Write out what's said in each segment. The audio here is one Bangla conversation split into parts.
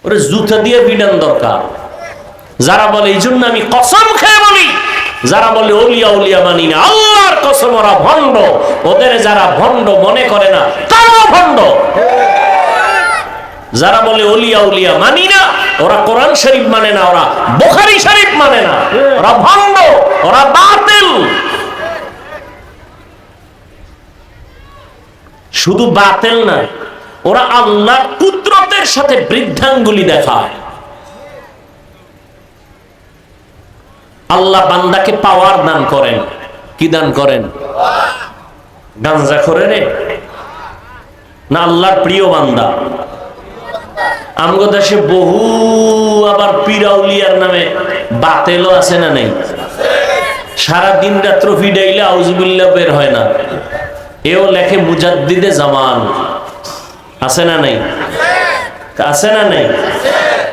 ওরে জুতা দিয়ে বিধান দরকার। যারা বলে এই জন্য আমি কসম খেয়ে বলি, যারা বলে ওলিয়া উলিয়া মানি না, আল্লাহর কসম ওরা ভণ্ড। ওদের যারা ভণ্ড মনে করে না তারাও ভণ্ড। যারা বলে ওলিয়া উলিয়া মানি না, ওরা কোরআন শরীফ মানে না, ওরা বুখারী শরীফ মানে না, ওরা ভণ্ড, ওরা বাতিল। শুধু বাতিল না, ওরা আল্লাহর কুদরতের সাথে বৃদ্ধাঙ্গুলি দেখায়। আল্লাহ বান্দাকে পাওয়ার দান করেন। কি দান করেন? গাঞ্জা করে রে না আল্লাহর প্রিয় বান্দা? আমগো দেশে বহু আবার পিরাউলিয়ার নামে বাতেলও আছে না নেই? সারা দিন রাত্র ফিডাইলে আউযুবিল্লাহ বের হয় না। এও লেখে মুজাদ্দিদে জামান। আছে না নাই? আছে না নাই?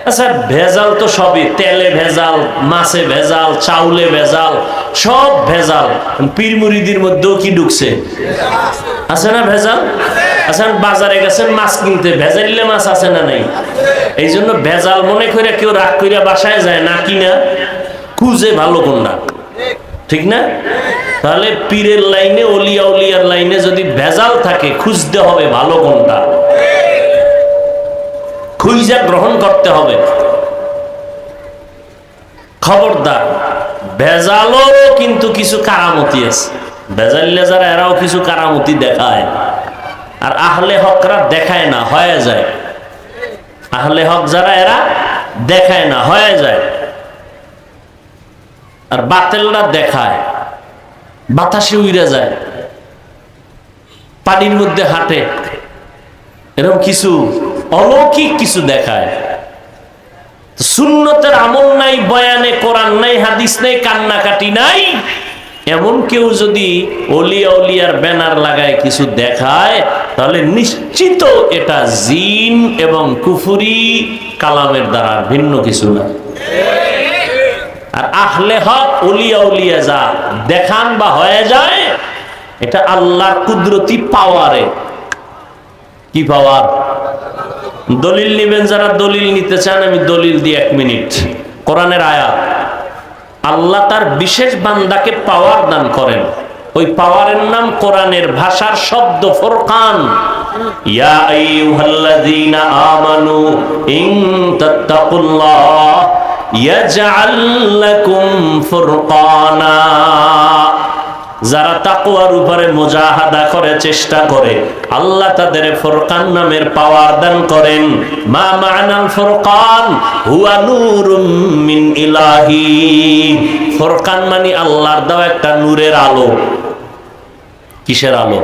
আচ্ছা, ভেজাল তো সবই, তেলে ভেজাল, মাছে ভেজাল, চাউলে ভেজাল, সব ভেজাল। পীর মুরিদির মধ্যেও কি ঢুকছে? আছে না ভেজাল? আচ্ছা, বাজারে গেছেন মাছ কিনতে, ভেজাইলে মাছ আছে না নাই? এই জন্য ভেজাল মনে করে কেউ রাগ করে বাসায় যায় না, কিনা খুঁজে ভালো কোনটা, ঠিক না? তাহলে পীরের লাইনে, ওলিয়া উলিয়ার লাইনে যদি ভেজাল থাকে, খুঁজতে হবে ভালো কোনটা, খুঁজা গ্রহণ করতে হবে। খবরদার, ভেজালও কিন্তু কিছু কারামতি আছে। ভেজাইলে যারা এরাও কিছু কারামতি দেখায়, আর আহলে হকরা দেখায় না, হয়ে যায়। আহলে হক যারা, এরা দেখায় না, হয়ে যায়। আর বাতেলরা দেখায়, বাতাসে উড়ে যায়, পানির মধ্যে হাঁটে, এরকম কিছু অলৌকিক কিছু দেখায়। সুন্নতের আমল নাই, বয়ানে কোরআন নাই, হাদিস নাই, কান্নাকাটি নাই, এমন কেউ যদি ওলিয়া উলিয়ার ব্যানার লাগায় কিছু দেখায়, তাহলে নিশ্চিত এটা জিন এবং কুফরি কালামের দ্বারা ভিন্ন কিছু না। আর আহলে হক ওলিয়া উলিয়া যা দেখান বা হয়ে যায়, এটা আল্লাহর কুদরতি পাওয়ারে। কি পাওয়ার? দলিল নিবেন যারা, দলিল নিতে চান আমি দলিল দিই 1 মিনিট। কোরআনের আয়াত, আল্লাহ তার বিশেষ বান্দাকে পাওয়ার দান করেন। ওই পাওয়ারের নাম কোরআনের ভাষার শব্দ ফুরকান। ইয়া আইয়ুহাল্লাযীনা আমানু ইন তাত্তাকুল্লাহ ইয়াজআল লাকুম ফুরকানা। যারা তাকওয়ার উপরে মুজাহাদা করে, চেষ্টা করে, আল্লাহ তাদের ফুরকান নামের পাওয়ার দান করেন। মা মা'নাল ফুরকান হুয়া নূরুম মিন ইলাহি। ফুরকান মানে আল্লাহর দেওয়া একটা নূরের আলো। কিসের আলো?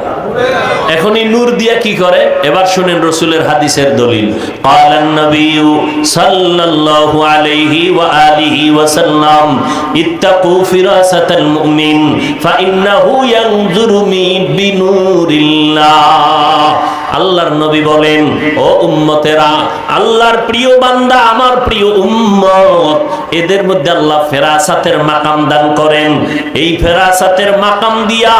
এখন এই নূর দিয়া কি করে? এবার শুনেন রাসূলের হাদিসের দলিল। ক্বালান নবিয়্যু সাল্লাল্লাহু আলাইহি ওয়া আলিহি ওয়া সাল্লাম ইত্তাকু ফিরাসাতাল মুমিন ফাইন্নাহু ইয়ানজুরু বিনূরিল্লাহ। আল্লাহর নবী বলেন, ও উম্মতেরা, আল্লাহর প্রিয় বান্দা, আমার প্রিয় উম্মত, এদের মধ্যে আল্লাহ ফেরাসাতের মাকাম দান করেন। এই ফেরাসাতের মাকাম দিয়া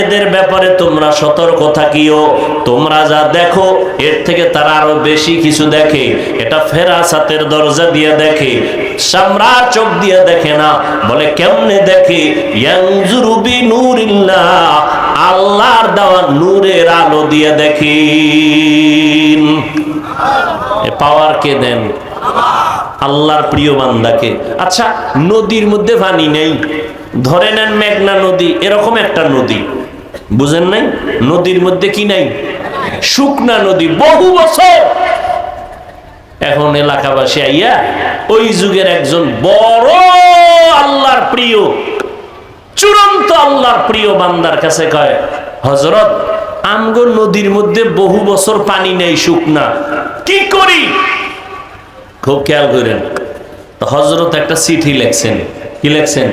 এদের ব্যাপারে তোমরা সতর্ক থাকিও। তোমরা যা দেখো এর থেকে তারা আরো বেশি কিছু দেখে। এটা ফেরাসাতের দরজা দিয়ে দেখে, সামরা চোখ দিয়ে দেখে না। বলে কেমনে দেখে? ইয়ানজুরু বিনূরিল্লাহ, আল্লাহর দেওয়া নূরের আলো দিয়ে দেখেন। এ পাওয়ার কে দেন? আল্লাহর প্রিয় বান্দাকে। আচ্ছা, নদীর মধ্যে পানি নেই, ধরে নেন মেঘনা নদী, এরকম একটা নদী, বুঝেন নাই? নদীর মধ্যে কি নাই? শুকনা নদী, বহু বছর। এখন এলাকাবাসী আইয়া ওই যুগের একজন বড় আল্লাহর প্রিয়, চূড়ান্ত আল্লাহর প্রিয় বান্দার কাছে কয়, হযরত, আমগো নদীর মধ্যে বহু বছর পানি নেই, শুকনা, কি করি? খুব খেয়াল করেন। হযরত একটা চিঠি লেখছেন। কি লেখছেন?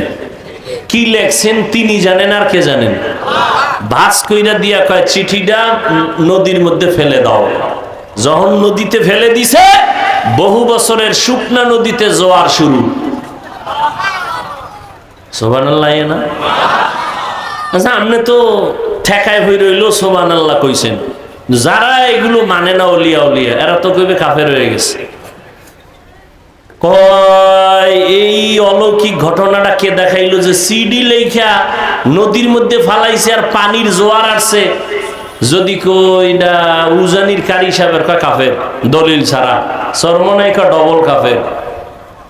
কি লেখছেন তিনি জানেন, আর কে জানেন? ভাঁজ কইরা দিয়া কয়, চিঠিটা নদীর মধ্যে ফেলে দাও। যখন নদীতে ফেলে দিছে, বহু বছরের শুকনা নদীতে জোয়ার শুরু। সুবহানাল্লাহ না? আচ্ছা, আপনি তো ঠেকায় হয়ে রইল সুবহানাল্লাহ কইছেন। যারা এগুলো মানে না, ওলিয়া উলিয়া, এরা তো কইবে কাফের হয়ে গেছে। কয় এই অলৌকিক ঘটনাটা কে দেখাইলো যে সিডি লেখা নদীর মধ্যে ফালাইছে আর পানির জোয়ার আসছে। যদি কইডা উজানির কারি সাহেবের কয় কাফের দলিল ছাড়া, সরমনাই কয় ডবল কাফের,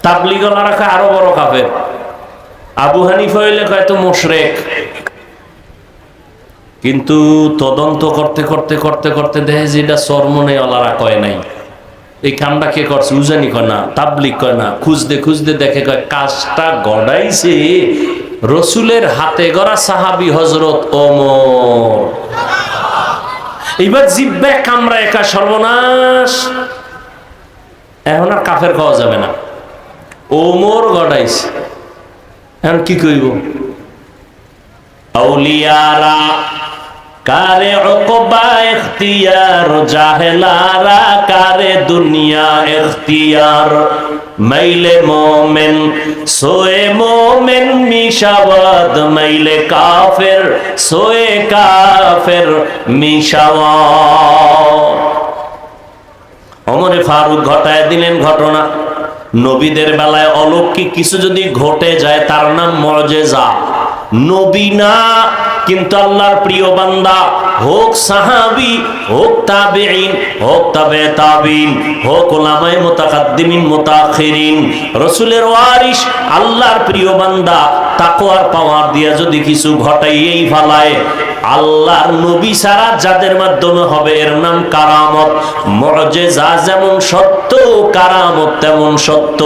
তাবলিগলারা কয় আরো বড় কাফের, আবু হানিফা হইলে কয় তো মুশরিক। কিন্তু তদন্ত করতে করতে করতে করতে দেখে যে এটা সরমনাইওয়ালারা কয় নাই, এই কামটা কে করছে উজানি কয় না, তাবলিগ কয় না, খুঁজতে খুঁজতে দেখে কয় কাজটা গড়াইছে রসুলের হাতে গড়া সাহাবী হযরত ওমর। এবার জিব্বে কামড়া একা সর্বনাশ, এখন আর কাফের খাওয়া যাবে না, ওমর গড়াইছে। এখন কি কইব? আউলিয়ারা কারে উকবা ইখতিয়ার, জাহেলারা কারে দুনিয়া ইখতিয়ার। মাইলে মোমেন সোয়ে মোমেন মিশাওয়াদ, মাইলে কাফের সোয়ে কাফের মিশাওয়াদ। ওমরে ফারুক ঘটায় দিলেন ঘটনা। নবীদের বেলায় অলৌকিক কিছু যদি ঘটে যায় তার নাম মুআজিজা। নবী না, কিন্তু আল্লাহর প্রিয় বান্দা, হোক সাহাবী, হোক তাবেঈন, হোক তাবে তাবিন, হোক উলামায়ে মুতাকাদ্দিমিন মুতাআখিরিন, রাসূলের ওয়ারিস, আল্লাহর প্রিয় বান্দা তাকওয়ার পাওয়ার দিয়া যদি কিছু ঘটাইয়েই ফেলায়, আল্লাহর নবী ছাড়া যাদের মাধ্যমে হবে এর নাম কারামত। মুআজিজা যেমন সত্য, কারামত তেমন সত্য।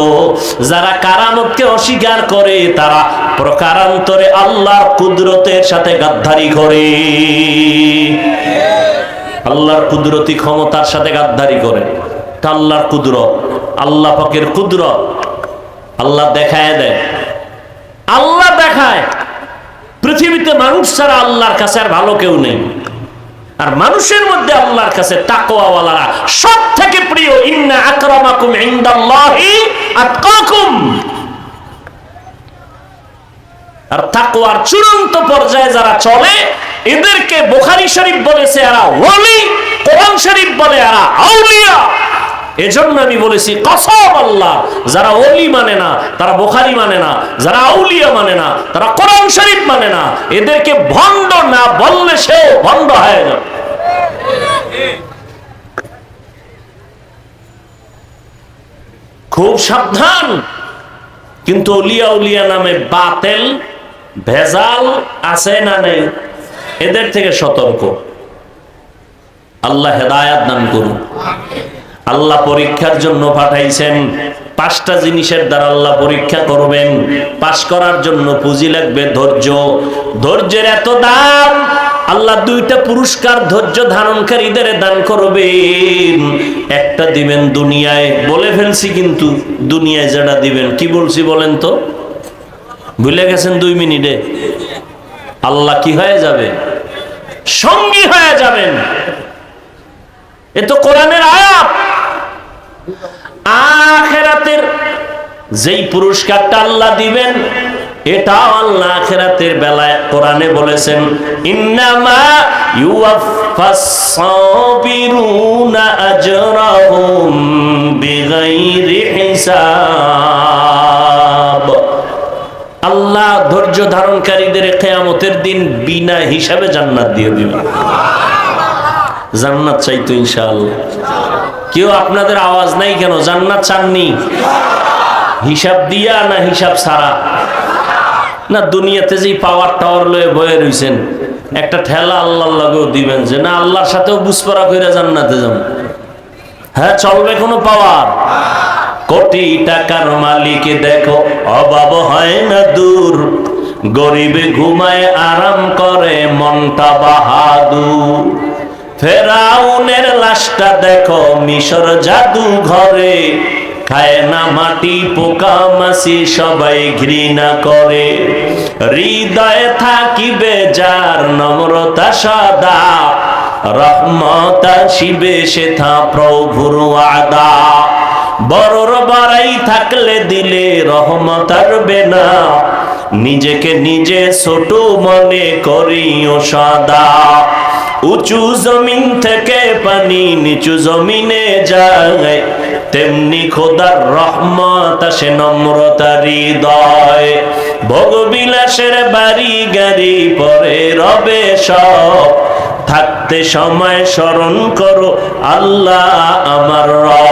যারা কারামতকে অস্বীকার করে তারা প্রকারান্তরে আল্লাহর কুদরতের সাথে গাদ্দারি করে, আল্লাহর কুদরতি ক্ষমতার সাথে গাদ্দারি করে। তা আল্লাহর কুদরত, আল্লাহ পাকের কুদরত আল্লাহ দেখায় দেয়, আল্লাহ দেখায়। পৃথিবীতে মানুষ ছাড়া আল্লাহর কাছে আর ভালো কেউ নেই, আর মানুষের মধ্যে আল্লাহর কাছে তাকওয়াওয়ালারা সব থেকে প্রিয়। ইন্না আকরামাকুম ইনদাল্লাহি আতকাকুম। আর তাকওয়ার চূড়ান্ত পর্যায়ে যারা চলে এদেরকে বুখারী শরীফ বলেছে এরা ওলি, কোরআন শরীফ বলে এরা আউলিয়া। এজন্য আমি বলেছি কসম আল্লাহ, যারা ওলি মানে না, তারা বুখারী মানে না, যারা আউলিয়া মানে না, তারা কোরআন শরীফ মানে না, এদেরকে ভণ্ড না বললে সেও ভণ্ড হয়ে যাবে। খুব সাবধান। কিন্তু ওলিয়া উলিয়া নামে বাতেল ভেজাল আছে না নেই, এদের থেকে সতর্ক। আল্লাহ হেদায়াত দান করুন। আল্লাহ পরীক্ষার জন্য পাঠাইছেন। 5টা জিনিসের দ্বারা আল্লাহ পরীক্ষা করবেন। পাস করার জন্য পুঁজি লাগবে ধৈর্য। ধৈর্যের এত দাম, আল্লাহ 2টা পুরস্কার ধৈর্য ধারণকারীদের দান করবেন। একটা দিবেন দুনিয়ায়, বলে ফেলছি কিন্তু দুনিয়ায় যেটা দিবেন কি বলছি বলেন তো? ভুলে গেছেন 2 মিনিটে? আল্লাহ কি হয়ে যাবে? সঙ্গী হয়ে যাবেন। এ তো কোরআনের আয়াত। আখিরাতের যেই পুরস্কারটা আল্লাহ দিবেন এটাও আল্লাহ আখিরাতের বেলায় কোরআনে বলেছেন, ইন্নামা ইউওয়াফাস সাবিরুনা আজরাহুম বিগাইরি হিসাব। আল্লাহ ধৈর্য ধারণকারীদের কিয়ামতের দিন বিনা হিসাবে জান্নাত দিয়ে দিবেন। জান্নাত চাইতো ইনশাআল্লাহ। কেউ আপনাদের আওয়াজ নাই কেন? জান্নাত চাননি? হিসাব দিয়া না হিসাব ছাড়া? না দুনিয়াতে যেই পাওয়ার টাওয়ার লয়ে বয়ে রইছেন, একটা ঠেলা আল্লাহর লাগেও দিবেন যে না আল্লাহর সাথেও বুঝপড়া কইরা জান্নাতে যাব। হ্যাঁ চলবে কোনো পাওয়ার? কোটি টাকার মালিক দেখো অভাব হয় না দূর, গরিবে ঘুমায় আরাম করে মনটা বাহাদুর। ফেরাউনের লাশটা দেখো মিশর জাদু ঘরে, খায় না মাটি পোকা মাছি সবাই ঘৃণা করে। হৃদয়ে থাকিবে যার নম্রতা সদা, রহমত আসিবে সেথা প্রভুর ওয়াদা। বড়র বাড়াই থাকলে দিলে রহমত আসবে না, নিজেকে নিজে ছোট মনে করিও সদা। উঁচু জমিন থেকে পানি নিচু জমিনে যায়, তেমনি খোদার রহমত আসে নম্রতার হৃদয়। ভোগবিলাসের বাড়ি গাড়ি পরে রবে সব, থাকতে সময় স্মরণ করো আল্লাহ আমার রব।